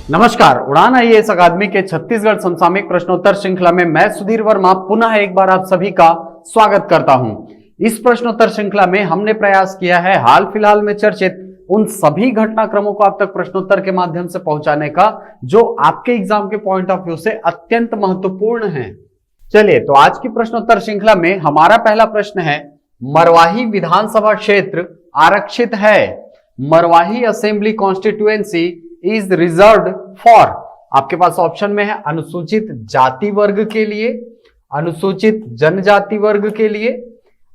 नमस्कार, उड़ान आईएएस अकादमी के छत्तीसगढ़ समसामयिक प्रश्नोत्तर श्रृंखला में मैं सुधीर वर्मा पुनः एक बार आप सभी का स्वागत करता हूं। इस प्रश्नोत्तर श्रृंखला में हमने प्रयास किया है हाल फिलहाल में चर्चित उन सभी घटनाक्रमों को आप तक प्रश्नोत्तर के माध्यम से पहुंचाने का जो आपके एग्जाम के पॉइंट ऑफ व्यू से अत्यंत महत्वपूर्ण है। चलिए, तो आज की प्रश्नोत्तर श्रृंखला में हमारा पहला प्रश्न है, मरवाही विधानसभा क्षेत्र आरक्षित है। Marwahi assembly constituency is reserved for, आपके पास ऑप्शन में है अनुसूचित जाति वर्ग के लिए, अनुसूचित जनजाति वर्ग के लिए,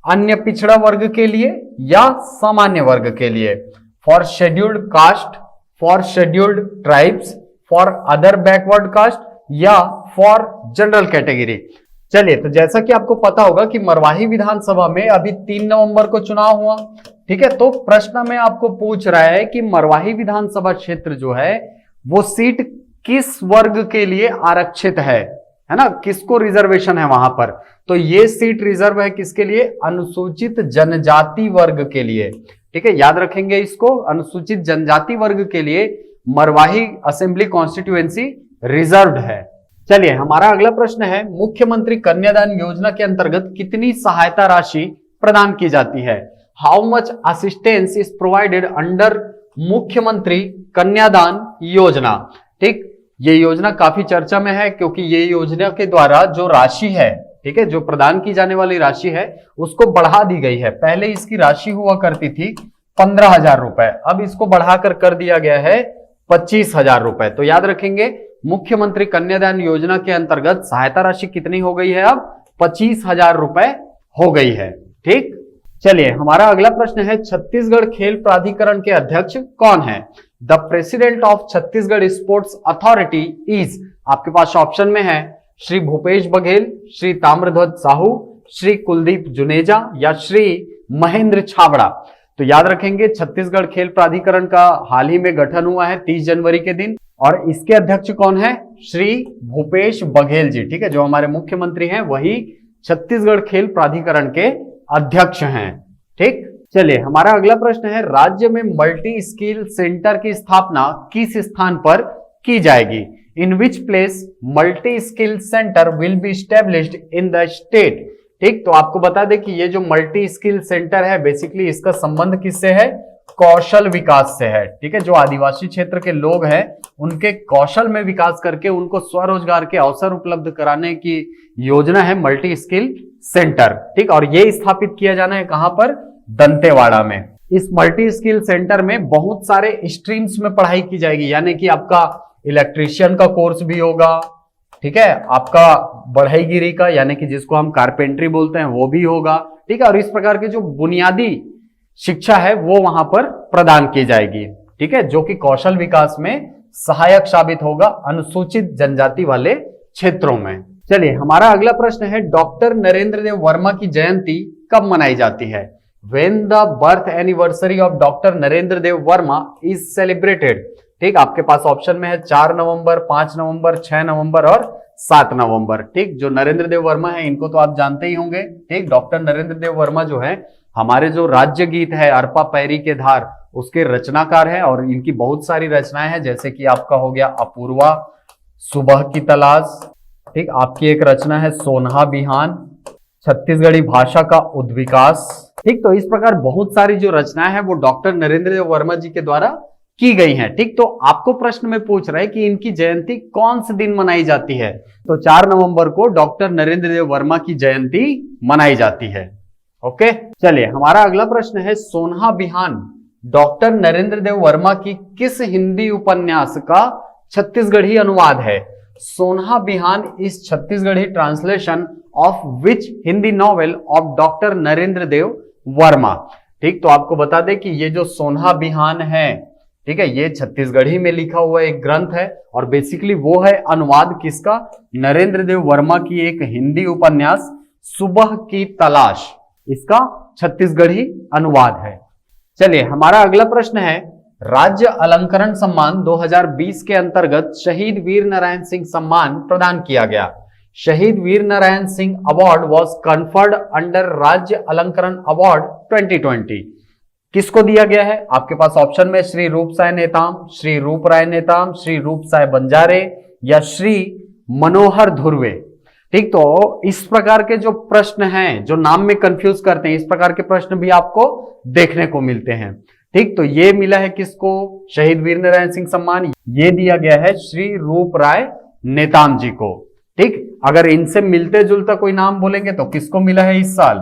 अन्य पिछड़ा वर्ग के लिए या सामान्य वर्ग के लिए। For scheduled caste, for scheduled tribes, for other backward caste या फॉर जनरल कैटेगरी। चलिए, तो जैसा कि आपको पता होगा कि मरवाही विधानसभा में अभी 3 नवंबर को चुनाव हुआ, ठीक है। तो प्रश्न में आपको पूछ रहा है कि मरवाही विधानसभा क्षेत्र जो है वो सीट किस वर्ग के लिए आरक्षित है ना, किसको रिजर्वेशन है वहां पर। तो ये सीट रिजर्व है किसके लिए? अनुसूचित जनजाति वर्ग के लिए, ठीक है। याद रखेंगे इसको, अनुसूचित जनजाति वर्ग के लिए मरवाही असेंबली कॉन्स्टिट्यूएंसी रिजर्व्ड है। चलिए, हमारा अगला प्रश्न है, मुख्यमंत्री कन्यादान योजना के अंतर्गत कितनी सहायता राशि प्रदान की जाती है? How much assistance is provided under मुख्यमंत्री कन्यादान योजना। ठीक, ये योजना काफी चर्चा में है क्योंकि ये योजना के द्वारा जो राशि है, ठीक है, जो प्रदान की जाने वाली राशि है उसको बढ़ा दी गई है। पहले इसकी राशि हुआ करती थी 15,000 रुपए, अब इसको बढ़ाकर कर दिया गया है 25,000 रुपए। तो याद रखेंगे, मुख्यमंत्री कन्यादान योजना के अंतर्गत सहायता राशि कितनी हो गई है? अब 25,000 रुपए हो गई है। ठीक, चलिए, हमारा अगला प्रश्न है, छत्तीसगढ़ खेल प्राधिकरण के अध्यक्ष कौन है? The president of Chhattisgarh sports authority is, आपके पास ऑप्शन में है श्री भूपेश बघेल, श्री ताम्रध्वज साहू, श्री कुलदीप जुनेजा या श्री महेंद्र छाबड़ा। तो याद रखेंगे, छत्तीसगढ़ खेल प्राधिकरण का हाल ही में गठन हुआ है 30 जनवरी के दिन, और इसके अध्यक्ष कौन है? श्री भूपेश बघेल जी, ठीक है। जो हमारे मुख्यमंत्री हैं वही छत्तीसगढ़ खेल प्राधिकरण के अध्यक्ष हैं। ठीक, चलिए, हमारा अगला प्रश्न है, राज्य में मल्टी स्किल सेंटर की स्थापना किस स्थान पर की जाएगी? In which place multi skill centre will be established in the state. ठीक, तो आपको बता दें कि ये जो मल्टी स्किल सेंटर है बेसिकली इसका संबंध किससे है? कौशल विकास से है। ठीक है, जो आदिवासी क्षेत्र के लोग हैं उनके कौशल में विकास करके उनको स्वरोजगार के अवसर उपलब्ध कराने की योजना है मल्टी स्किल सेंटर। ठीक, और ये स्थापित किया जाना है कहां पर? दंतेवाड़ा में। इस मल्टी स्किल सेंटर में बहुत सारे स्ट्रीम्स में पढ़ाई की जाएगी, यानी कि आपका इलेक्ट्रीशियन का कोर्स भी होगा, ठीक है, आपका बढ़ईगिरी का यानी कि जिसको हम कारपेंट्री बोलते हैं वो भी होगा, ठीक है। और इस प्रकार के जो बुनियादी शिक्षा है वो वहां पर प्रदान की जाएगी, ठीक है, जो कि कौशल विकास में सहायक साबित होगा अनुसूचित जनजाति वाले क्षेत्रों में। चलिए, हमारा अगला प्रश्न है, डॉक्टर नरेंद्र देव वर्मा की जयंती कब मनाई जाती है? When the birth anniversary of doctor Narendra Dev Verma is celebrated। ठीक, आपके पास ऑप्शन में है 4 नवंबर, 5 नवंबर, 6 नवंबर और 7 नवंबर। ठीक, जो नरेंद्र देव वर्मा है इनको तो आप जानते ही होंगे। ठीक, डॉक्टर नरेंद्र देव वर्मा जो है हमारे जो राज्य गीत है अरपा पैरी के धार उसके रचनाकार है, और इनकी बहुत सारी रचनाएं हैं, जैसे कि आपका हो गया अपूर्वा, सुबह की तलाश, ठीक, आपकी एक रचना है सोनहा बिहान, छत्तीसगढ़ी भाषा का उद्विकास। ठीक, तो इस प्रकार बहुत सारी जो रचनाएं हैं वो डॉक्टर नरेंद्र देव वर्मा जी के द्वारा की गई हैं। ठीक, तो आपको प्रश्न में पूछ रहा है कि इनकी जयंती कौन से दिन मनाई जाती है? तो 4 नवंबर को डॉक्टर नरेंद्र देव वर्मा की जयंती मनाई जाती है। ओके, चलिए, हमारा अगला प्रश्न है, सोनहा बिहान डॉक्टर नरेंद्र देव वर्मा की किस हिंदी उपन्यास का छत्तीसगढ़ी अनुवाद है? Sonha Bihan is Chhattisgarhi translation of which Hindi novel of doctor Narendra Dev Verma. ठीक, तो आपको बता दें कि ये जो सोनहा बिहान है, ठीक है, ये छत्तीसगढ़ी में लिखा हुआ एक ग्रंथ है, और बेसिकली वो है अनुवाद किसका? नरेंद्र देव वर्मा की एक हिंदी उपन्यास सुबह की तलाश, इसका छत्तीसगढ़ी अनुवाद है। चलिए, हमारा अगला प्रश्न है, राज्य अलंकरण सम्मान 2020 के अंतर्गत शहीद वीर नारायण सिंह सम्मान प्रदान किया गया। Shaheed Veer Narayan Singh award was conferred under Rajya Alankaran award 2020। किसको दिया गया है? आपके पास ऑप्शन में श्री रूप साय नेताम, श्री रूप राय नेताम, श्री रूप साय बंजारे या श्री मनोहर धुर्वे। ठीक, तो इस प्रकार के जो प्रश्न हैं जो नाम में कंफ्यूज करते हैं, इस प्रकार के प्रश्न भी आपको देखने को मिलते हैं। ठीक, तो ये मिला है किसको? शहीद वीर नारायण सिंह सम्मान ये दिया गया है श्री रूप राय नेताम जी को। ठीक, अगर इनसे मिलते जुलता कोई नाम बोलेंगे तो किसको मिला है इस साल?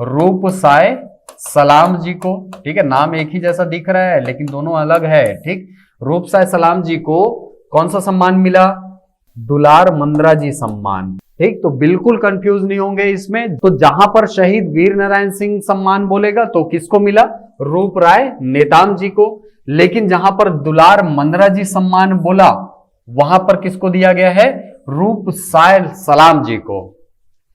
रूप साय सलाम जी को। ठीक है, नाम एक ही जैसा दिख रहा है लेकिन दोनों अलग है। ठीक, रूप साय सलाम जी को कौन सा सम्मान मिला? दुलार मंद्रा जी सम्मान। ठीक, तो बिल्कुल कंफ्यूज नहीं होंगे इसमें। तो जहां पर शहीद वीर नारायण सिंह सम्मान बोलेगा तो किसको मिला? रूप राय नेताम जी को। लेकिन जहां पर दुलार मंद्रा जी सम्मान बोला वहां पर किसको दिया गया है? रूप साय सलाम जी को।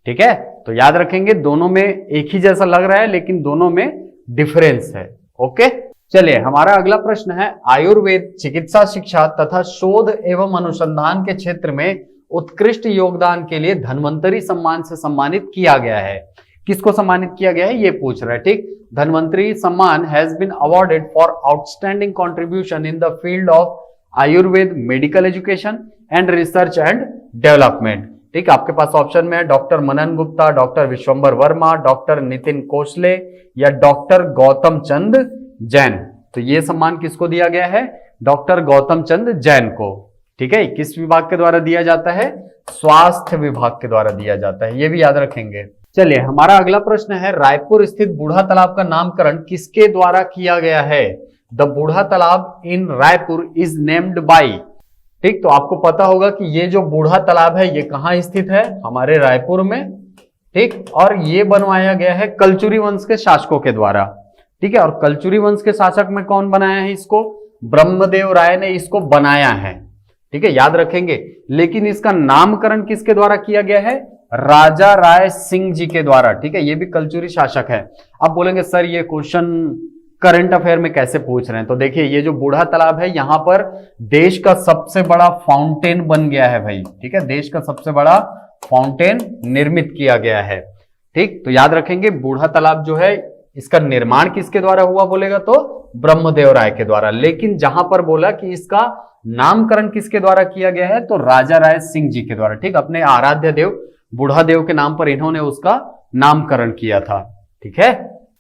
ठीक है, तो याद रखेंगे दोनों में एक ही जैसा लग रहा है लेकिन दोनों में डिफरेंस है। ओके, चलिए हमारा अगला प्रश्न है, आयुर्वेद चिकित्सा शिक्षा तथा शोध एवं अनुसंधान के क्षेत्र में उत्कृष्ट योगदान के लिए धन्वंतरी सम्मान से सम्मानित किया गया है। किसको सम्मानित किया गया है ये पूछ रहा है। ठीक, Dhanvantari Samman has been awarded for outstanding contribution in the field of Ayurveda medical education and research and development. ठीक, आपके पास ऑप्शन में है doctor Manan Gupta, doctor Vishwambhar Verma, doctor Nitin Kosle या डॉक्टर गौतम चंद जैन। तो ये सम्मान किसको दिया गया है? डॉक्टर गौतम चंद जैन को। ठीक है, किस विभाग के द्वारा दिया जाता है? स्वास्थ्य विभाग के द्वारा दिया जाता है, ये भी याद रखेंगे। चलिए हमारा अगला प्रश्न है, रायपुर स्थित बूढ़ा तालाब का नामकरण किसके द्वारा किया गया है? द बूढ़ा तालाब इन रायपुर इज नेम्ड बाई। ठीक, तो आपको पता होगा कि ये जो बूढ़ा तालाब है ये कहां स्थित है? हमारे रायपुर में। ठीक, और ये बनवाया गया है कलचुरी वंश के शासकों के द्वारा। ठीक है, और कलचुरी वंश के शासक में कौन बनाया है इसको? ब्रह्मदेव राय ने इसको बनाया है। ठीक है, याद रखेंगे। लेकिन इसका नामकरण किसके द्वारा किया गया है? राजा राय सिंह जी के द्वारा। ठीक है, ये भी कलचुरी शासक है। अब बोलेंगे सर ये क्वेश्चन करंट अफेयर में कैसे पूछ रहे हैं? तो देखिए ये जो बूढ़ा तालाब है यहां पर देश का सबसे बड़ा फाउंटेन बन गया है भाई। ठीक है, देश का सबसे बड़ा फाउंटेन निर्मित किया गया है। ठीक, तो याद रखेंगे बूढ़ा तालाब जो है इसका निर्माण किसके द्वारा हुआ बोलेगा तो ब्रह्मदेव राय के द्वारा। लेकिन जहां पर बोला कि इसका नामकरण किसके द्वारा किया गया है तो राजा राय सिंह जी के द्वारा। ठीक, अपने आराध्य देव बूढ़ा देव के नाम पर इन्होंने उसका नामकरण किया था। ठीक है,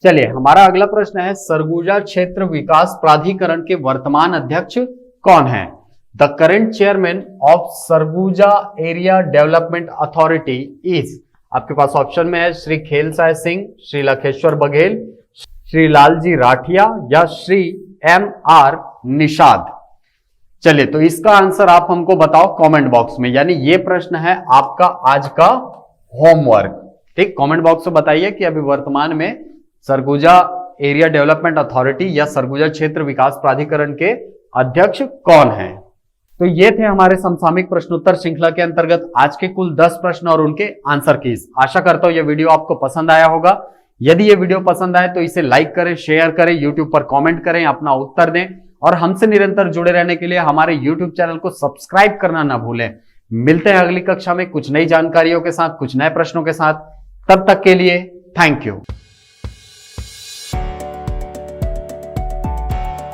चलिए हमारा अगला प्रश्न है, सरगुजा क्षेत्र विकास प्राधिकरण के वर्तमान अध्यक्ष कौन है? The current chairman of Surguja area development authority is. आपके पास ऑप्शन में है श्री खेलसाय सिंह, श्री लखेश्वर बघेल, श्री लालजी राठिया या श्री M.R. निषाद। चलिए तो इसका आंसर आप हमको बताओ कमेंट बॉक्स में, यानी ये प्रश्न है आपका आज का होमवर्क। ठीक, कमेंट बॉक्स में बताइए कि अभी वर्तमान में सरगुजा एरिया डेवलपमेंट अथॉरिटी या सरगुजा क्षेत्र विकास प्राधिकरण के अध्यक्ष कौन है। तो ये थे हमारे समसामयिक प्रश्नोत्तर श्रृंखला के अंतर्गत आज के कुल 10 प्रश्न और उनके आंसर कीज। आशा करता हूं ये वीडियो आपको पसंद आया होगा। यदि ये वीडियो पसंद आए तो इसे लाइक करें, शेयर करें, यूट्यूब पर कमेंट करें, अपना उत्तर दें और हमसे निरंतर जुड़े रहने के लिए हमारे यूट्यूब चैनल को सब्सक्राइब करना ना भूलें। मिलते हैं अगली कक्षा में कुछ नई जानकारियों के साथ, कुछ नए प्रश्नों के साथ। तब तक के लिए थैंक यू।